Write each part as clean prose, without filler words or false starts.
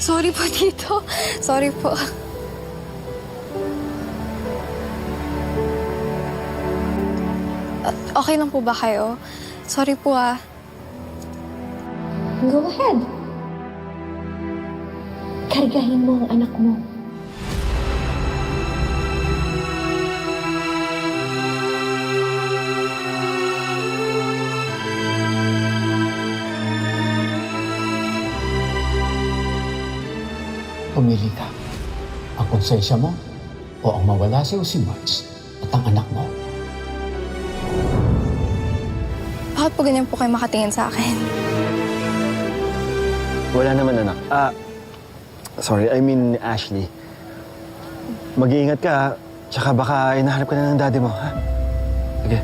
Sorry po, Tito. Sorry po. Okay lang po ba kayo? Sorry po, ah. Go ahead. Kargahin mo ang anak mo. Pumili ka. Ang konsensya mo o ang mawala sa'yo si Max at ang anak mo. Bakit po ganyan po kayo makatingin sa akin? Wala naman, anak. Sorry, I mean Ashley. Mag-iingat ka, ha? Tsaka baka hinahanap ka na ng daddy mo, ha? Sige.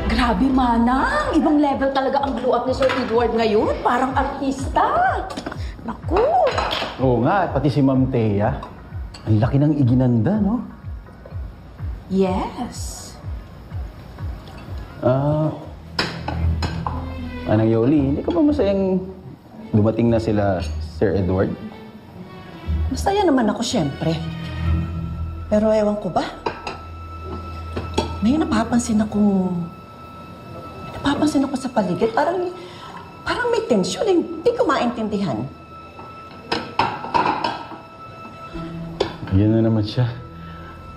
Grabe, Manang. Ibang level talaga ang glow up ni Sir Edward ngayon. Parang artista. Naku. Oo nga, pati si Ma'am Thea. Ang laki ng iginanda, no? Yes. Manang Yoli, hindi ka ba masayang dumating na sila Sir Edward? Masaya naman ako, syempre. Pero ewan ko ba? May napapansin ako sa paligid. Parang may tensyon. Hindi ko maintindihan. Yan na naman siya.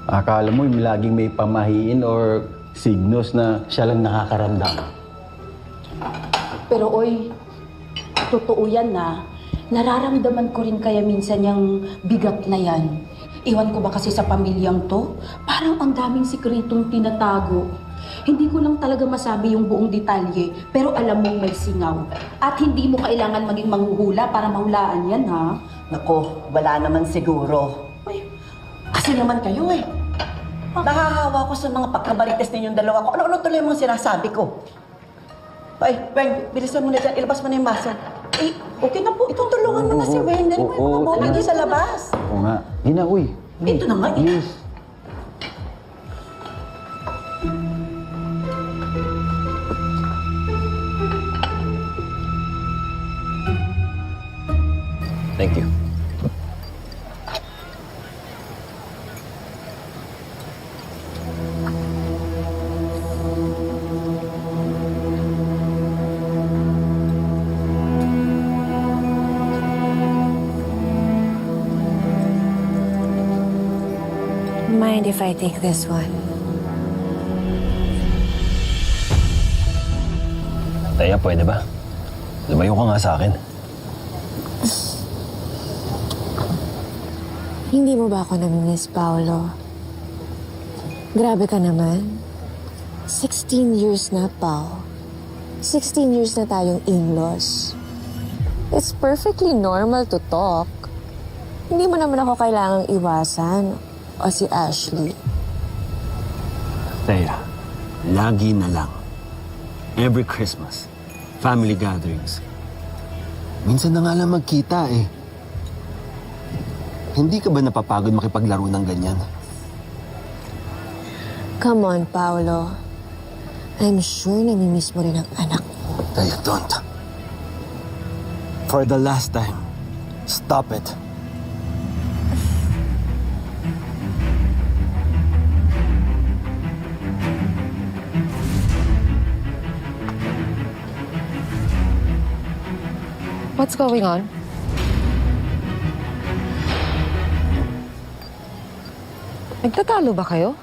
Akala mo laging may pamahiin or signos na siya lang nakakaramdam. Pero oy, totoo yan na. Nararamdaman ko rin kaya minsan yung bigat na yan. Iwan ko ba kasi sa pamilyang to? Parang ang daming sikretong tinatago. Hindi ko lang talaga masabi yung buong detalye, pero alam mong may singaw. At hindi mo kailangan maging manghuhula para mahulaan yan, ha? Nako, wala naman siguro. Ay, kasi naman kayo eh. Nahahawa ko sa mga pagkabarites ninyong dalawa ko. Ano-ano tuloy yung mga sinasabi ko? Ay, Weng, bilisan mo na dyan. Ilabas mo na yung maso. Eh, okay na po. Itong tulungan mo na si Weng. Dali mo yung mga bobby dyan sa labas. Oo nga. Gina, uy. Ito na nga eh. Please. Thank you. Mind if I take this one? Taya, pwede ba? Lumayo ka nga sa akin. Hindi mo ba ako namimiss, Paolo? Grabe ka naman. 16 years na, Pao. 16 years na tayong in-laws. It's perfectly normal to talk. Hindi mo naman ako kailangang iwasan. O si Ashley. Taya, lagi na lang. Every Christmas, family gatherings. Minsan na nga lang magkita eh. Hindi ka ba napapagod makipaglaro ng ganyan? Come on, Paolo. I'm sure namimiss mo rin ang anak mo. Taya, don't. For the last time, stop it. What's going on? Nagtatalo ba kayo?